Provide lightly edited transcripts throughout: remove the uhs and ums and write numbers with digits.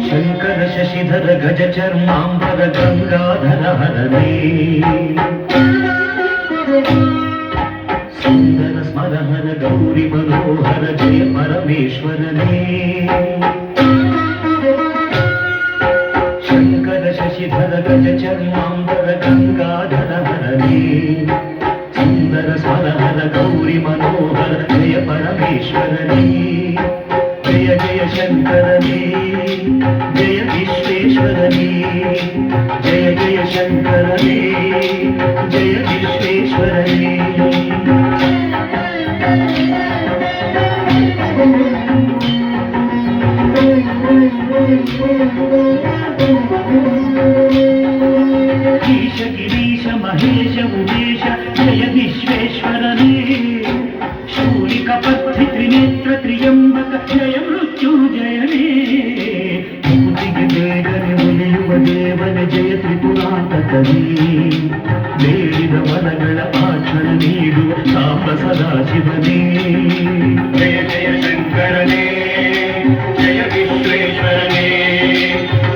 ಶಂಕರ ಶಶಿಧರ ಗಜ ಚರ್ಮಾಂಬರ ಗಂಗಾಧರ ಹರನೇ ಸುಂದರ ಸ್ಮರಹರ ಗೌರಿ ಮನೋಹರ ಜಯ ಪರಮೇಶ್ವರನೇ ಶಂಕರ ಶಶಿಧರ ಗಜ ಚರ್ಮಾಂಬರ ಗಂಗಾಧರ ಹರನೇ ಸುಂದರ ಸ್ಮರಹರ ಗೌರಿ ಮನೋಹರ ಜಯ ಪರಮೇಶ್ವರನೇ ಜಯ ಜಯ ಶಂಕರನೇ ಜಯ ವಿಶ್ವೇಶ್ವರನೇ ಜಯ ಜಯ ಶಂಕರನೇ ಜಯ ವಿಶ್ವೇಶ್ವರನೇ ಈಶ ಗಿರೀಶ ಮಹೇಶ ಉಮೇಶ ಜಯ ವಿಶ್ವೇಶ್ವರನೇ ಶೂಲಿಕ ಪತ್ರಿ ತ್ರಿನೇತ್ರ ತ್ರಿಯಂಬಕ ಜಯ ಮೃತ್ಯುಂಜಯನೇ ಮುಕ್ತಿಗೆ ಬೇಗನೆ ಒಲಿಯುವ ದೇವನ ಜಯ ತ್ರಿಪುರಾಂತಕನೇ ಬೇಡಿದ ವರಗಳ ಪಾಕ್ಷಣ ನೀಡುವ ಸಾಂಬ ಸದಾಶಿವನೇ ಜಯ ಜಯ ಶಂಕರನೇ ಜಯ ವಿಶ್ವೇಶ್ವರನೇ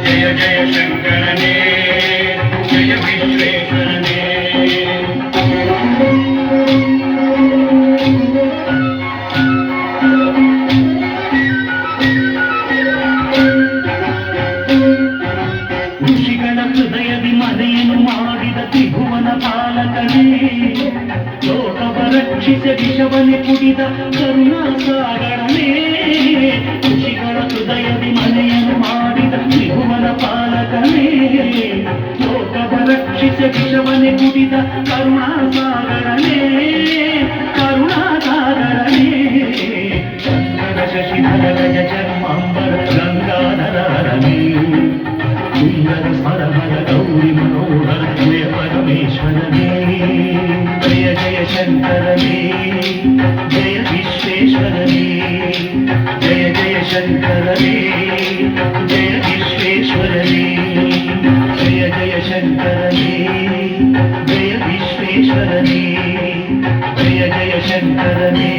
ಜಯ ಜಯ ಶಂಕರನೇ ಜಯ ವಿಶ್ವೇಶ್ವರನೇ ಋಷಿಗಳ ಹೃದಯದಿ ಮನೆಯನ್ನು ಮಾಡಿದ ತ್ರಿಭುವನ ಪಾಲಕನೇ ಲೋಕವ ರಕ್ಷಿಸ ವಿಷವನೆ ಕುಡಿದ ಕರುಣಾಸಾಗರನೇ ಋಷಿಗಳ ಹೃದಯದಿ ಮನೆಯನ್ನು ಮಾಡಿದ ತ್ರಿಭುವನ ಪಾಲಕನೇ ಲೋಕವ ರಕ್ಷಿಸ ವಿಷವನೆ ಕುಡಿದ ಕರುಣಾಸಾಗರನೇ ಕರುಣಾಸಾಗರನೇ ಶಂಕರ ಶಶಿಧರ ಗಜ ಚರ್ಮಾಂಬರ ಗಂಗಾಧರ ಹರನೇ ಸುಂದರ ಸ್ಮರಹರ ಗೌರಿ ಮನೋಹರ ಜಯ ಪರಮೇಶ್ವರನೇ ಜಯ ಜಯ ಶಂಕರನೇ ಜಯ ವಿಶ್ವೇಶ್ವರನೇ ಜಯ ಜಯ ಶಂಕರನೇ ಜಯ ವಿಶ್ವೇಶ್ವರನೇ ಜಯ ಜಯ ಶಂಕರನೇ ಜಯ ವಿಶ್ವೇಶ್ವರನೇ ಜಯ ಜಯ ಶಂಕರನೇ